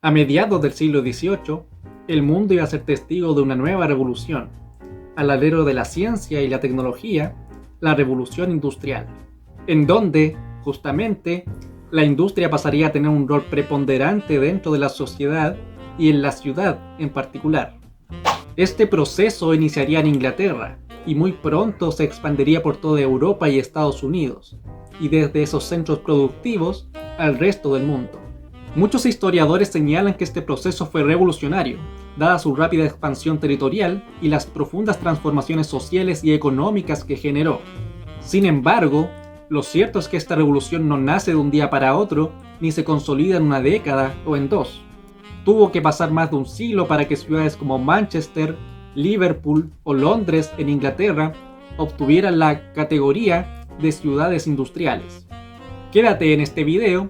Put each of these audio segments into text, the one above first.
A mediados del siglo XVIII, el mundo iba a ser testigo de una nueva revolución, al alero de la ciencia y la tecnología, la revolución industrial, en donde, justamente, la industria pasaría a tener un rol preponderante dentro de la sociedad y en la ciudad en particular. Este proceso iniciaría en Inglaterra y muy pronto se expandiría por toda Europa y Estados Unidos, y desde esos centros productivos al resto del mundo. Muchos historiadores señalan que este proceso fue revolucionario, dada su rápida expansión territorial y las profundas transformaciones sociales y económicas que generó. Sin embargo, lo cierto es que esta revolución no nace de un día para otro, ni se consolida en una década o en dos. Tuvo que pasar más de un siglo para que ciudades como Manchester, Liverpool o Londres en Inglaterra obtuvieran la categoría de ciudades industriales. Quédate en este video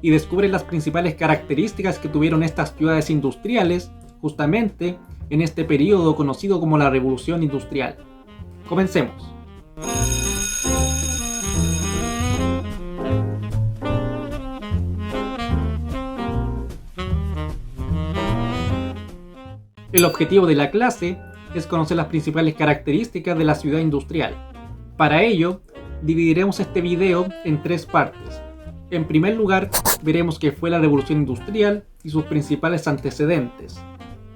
y descubre las principales características que tuvieron estas ciudades industriales justamente en este periodo conocido como la Revolución Industrial. Comencemos. El objetivo de la clase es conocer las principales características de la ciudad industrial. Para ello, dividiremos este video en tres partes. En primer lugar, veremos qué fue la Revolución Industrial y sus principales antecedentes.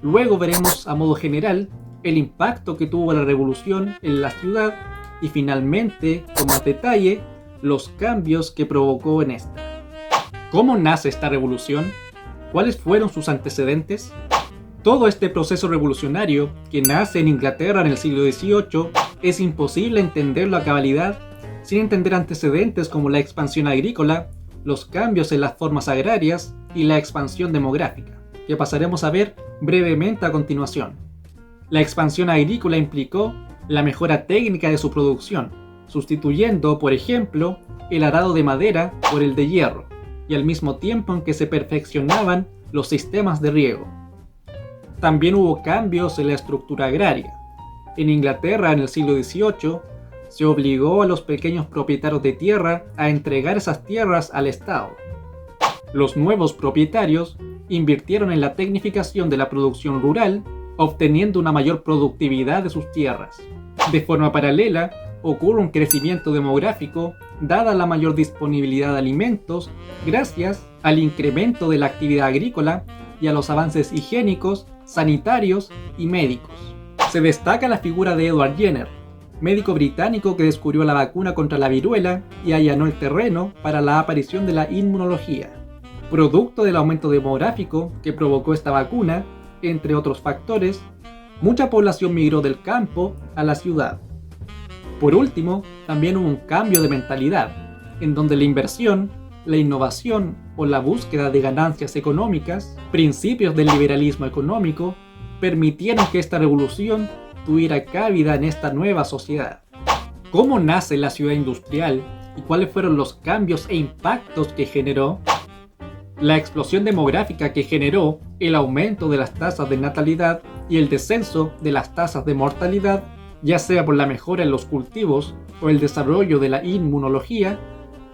Luego veremos a modo general el impacto que tuvo la revolución en la ciudad y finalmente, con más detalle, los cambios que provocó en esta. ¿Cómo nace esta revolución? ¿Cuáles fueron sus antecedentes? Todo este proceso revolucionario, que nace en Inglaterra en el siglo XVIII, es imposible entenderlo a cabalidad sin entender antecedentes como la expansión agrícola, los cambios en las formas agrarias y la expansión demográfica, que pasaremos a ver brevemente a continuación. La expansión agrícola implicó la mejora técnica de su producción, sustituyendo, por ejemplo, el arado de madera por el de hierro, y al mismo tiempo en que se perfeccionaban los sistemas de riego. También hubo cambios en la estructura agraria. En Inglaterra, en el siglo XVIII, se obligó a los pequeños propietarios de tierra a entregar esas tierras al Estado. Los nuevos propietarios invirtieron en la tecnificación de la producción rural, obteniendo una mayor productividad de sus tierras. De forma paralela, ocurre un crecimiento demográfico dada la mayor disponibilidad de alimentos gracias al incremento de la actividad agrícola y a los avances higiénicos, sanitarios y médicos. Se destaca la figura de Edward Jenner, médico británico que descubrió la vacuna contra la viruela y allanó el terreno para la aparición de la inmunología. Producto del aumento demográfico que provocó esta vacuna, entre otros factores, mucha población migró del campo a la ciudad. Por último, también hubo un cambio de mentalidad, en donde la inversión, la innovación o la búsqueda de ganancias económicas, principios del liberalismo económico, permitieron que esta revolución tuviera cabida en esta nueva sociedad. ¿Cómo nace la ciudad industrial y cuáles fueron los cambios e impactos que generó? La explosión demográfica que generó el aumento de las tasas de natalidad y el descenso de las tasas de mortalidad, ya sea por la mejora en los cultivos o el desarrollo de la inmunología,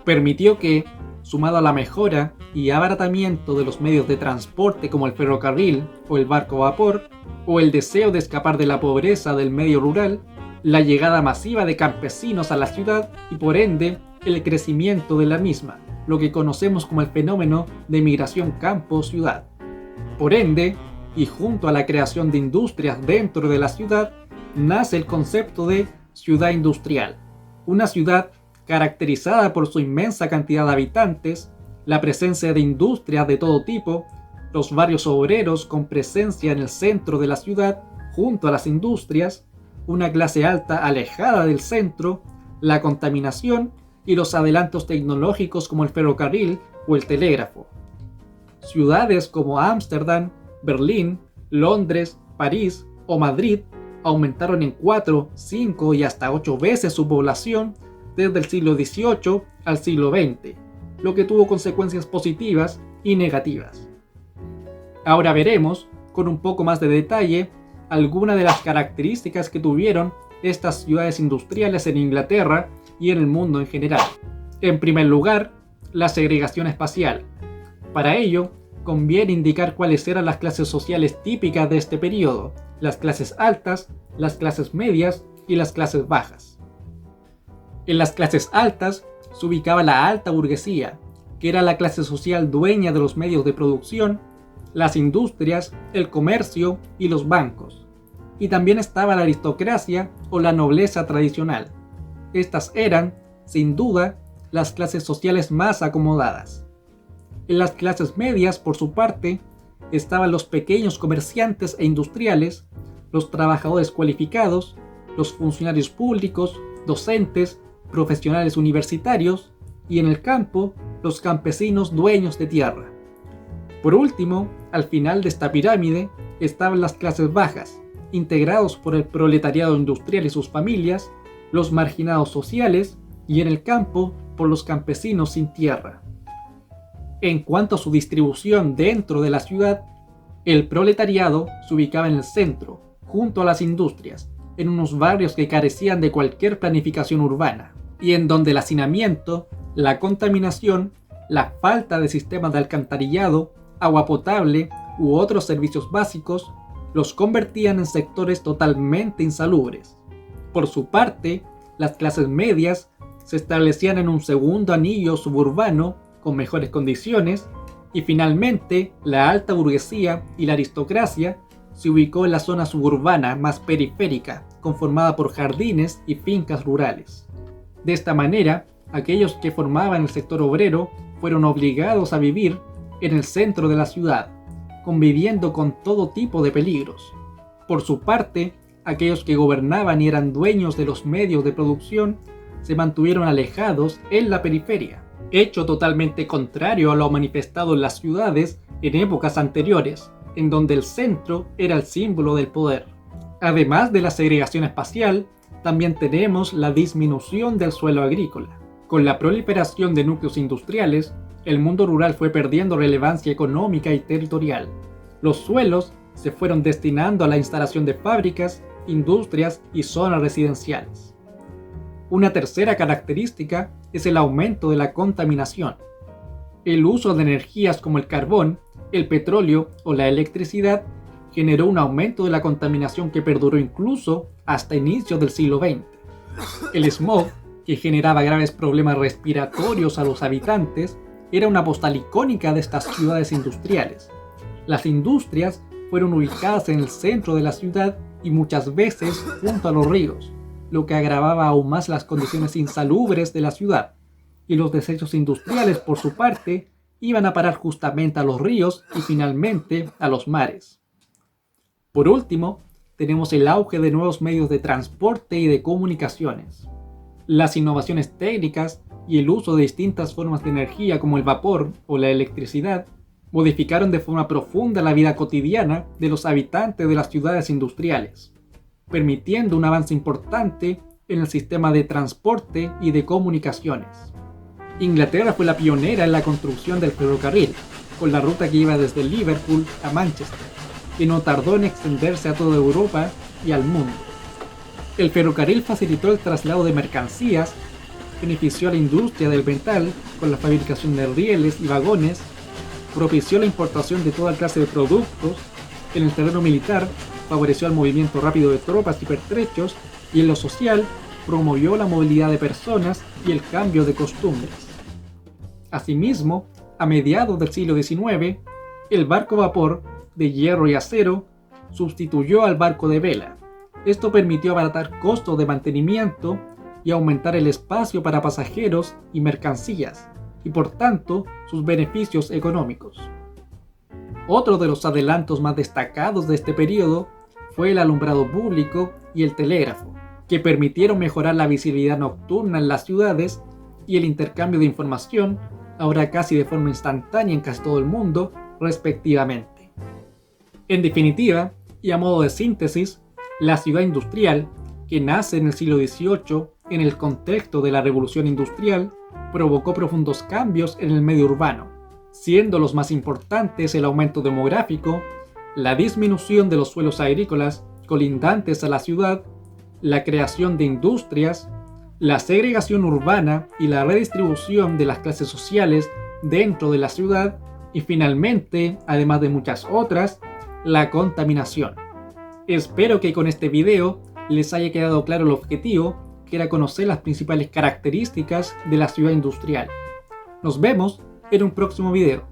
permitió que, sumado a la mejora y abaratamiento de los medios de transporte como el ferrocarril o el barco a vapor, o el deseo de escapar de la pobreza del medio rural, la llegada masiva de campesinos a la ciudad y por ende el crecimiento de la misma, lo que conocemos como el fenómeno de migración campo-ciudad. Por ende, y junto a la creación de industrias dentro de la ciudad, nace el concepto de ciudad industrial, una ciudad caracterizada por su inmensa cantidad de habitantes, la presencia de industrias de todo tipo, los barrios obreros con presencia en el centro de la ciudad junto a las industrias, una clase alta alejada del centro, la contaminación y los adelantos tecnológicos como el ferrocarril o el telégrafo. Ciudades como Ámsterdam, Berlín, Londres, París o Madrid aumentaron en 4, 5 y hasta 8 veces su población desde el siglo XVIII al siglo XX, lo que tuvo consecuencias positivas y negativas. Ahora veremos, con un poco más de detalle, algunas de las características que tuvieron estas ciudades industriales en Inglaterra y en el mundo en general. En primer lugar, la segregación espacial. Para ello, conviene indicar cuáles eran las clases sociales típicas de este periodo: las clases altas, las clases medias y las clases bajas. En las clases altas se ubicaba la alta burguesía, que era la clase social dueña de los medios de producción, las industrias, el comercio y los bancos. Y también estaba la aristocracia o la nobleza tradicional. Estas eran, sin duda, las clases sociales más acomodadas. En las clases medias, por su parte, estaban los pequeños comerciantes e industriales, los trabajadores cualificados, los funcionarios públicos, docentes, profesionales universitarios y en el campo, los campesinos dueños de tierra. Por último, al final de esta pirámide estaban las clases bajas, integrados por el proletariado industrial y sus familias, los marginados sociales y en el campo por los campesinos sin tierra. En cuanto a su distribución dentro de la ciudad, el proletariado se ubicaba en el centro, junto a las industrias, en unos barrios que carecían de cualquier planificación urbana, y en donde el hacinamiento, la contaminación, la falta de sistemas de alcantarillado, agua potable u otros servicios básicos los convertían en sectores totalmente insalubres. Por su parte, las clases medias se establecían en un segundo anillo suburbano con mejores condiciones y finalmente la alta burguesía y la aristocracia se ubicó en la zona suburbana más periférica, conformada por jardines y fincas rurales. De esta manera, aquellos que formaban el sector obrero fueron obligados a vivir en el centro de la ciudad, conviviendo con todo tipo de peligros. Por su parte, aquellos que gobernaban y eran dueños de los medios de producción se mantuvieron alejados en la periferia, hecho totalmente contrario a lo manifestado en las ciudades en épocas anteriores, en donde el centro era el símbolo del poder. Además de la segregación espacial, también tenemos la disminución del suelo agrícola. Con la proliferación de núcleos industriales, el mundo rural fue perdiendo relevancia económica y territorial. Los suelos se fueron destinando a la instalación de fábricas, industrias y zonas residenciales. Una tercera característica es el aumento de la contaminación. El uso de energías como el carbón, el petróleo o la electricidad generó un aumento de la contaminación que perduró incluso hasta inicios del siglo XX. El smog, que generaba graves problemas respiratorios a los habitantes, era una postal icónica de estas ciudades industriales. Las industrias fueron ubicadas en el centro de la ciudad y muchas veces junto a los ríos, lo que agravaba aún más las condiciones insalubres de la ciudad, y los desechos industriales, por su parte, iban a parar justamente a los ríos y finalmente a los mares. Por último, tenemos el auge de nuevos medios de transporte y de comunicaciones. Las innovaciones técnicas y el uso de distintas formas de energía como el vapor o la electricidad modificaron de forma profunda la vida cotidiana de los habitantes de las ciudades industriales, permitiendo un avance importante en el sistema de transporte y de comunicaciones. Inglaterra fue la pionera en la construcción del ferrocarril, con la ruta que iba desde Liverpool a Manchester, que no tardó en extenderse a toda Europa y al mundo. El ferrocarril facilitó el traslado de mercancías, benefició a la industria del metal con la fabricación de rieles y vagones, propició la importación de toda clase de productos, en el terreno militar favoreció el movimiento rápido de tropas y pertrechos y en lo social promovió la movilidad de personas y el cambio de costumbres. Asimismo, a mediados del siglo XIX, el barco vapor de hierro y acero sustituyó al barco de vela. Esto permitió abaratar costos de mantenimiento y aumentar el espacio para pasajeros y mercancías, y por tanto sus beneficios económicos. Otro de los adelantos más destacados de este periodo fue el alumbrado público y el telégrafo, que permitieron mejorar la visibilidad nocturna en las ciudades y el intercambio de información, ahora casi de forma instantánea en casi todo el mundo, respectivamente. En definitiva, y a modo de síntesis, la ciudad industrial, que nace en el siglo XVIII en el contexto de la Revolución Industrial, provocó profundos cambios en el medio urbano, siendo los más importantes el aumento demográfico, la disminución de los suelos agrícolas colindantes a la ciudad, la creación de industrias, la segregación urbana y la redistribución de las clases sociales dentro de la ciudad, Y finalmente, además de muchas otras, la contaminación. Espero que con este video les haya quedado claro el objetivo, que era conocer las principales características de la ciudad industrial. Nos vemos en un próximo video.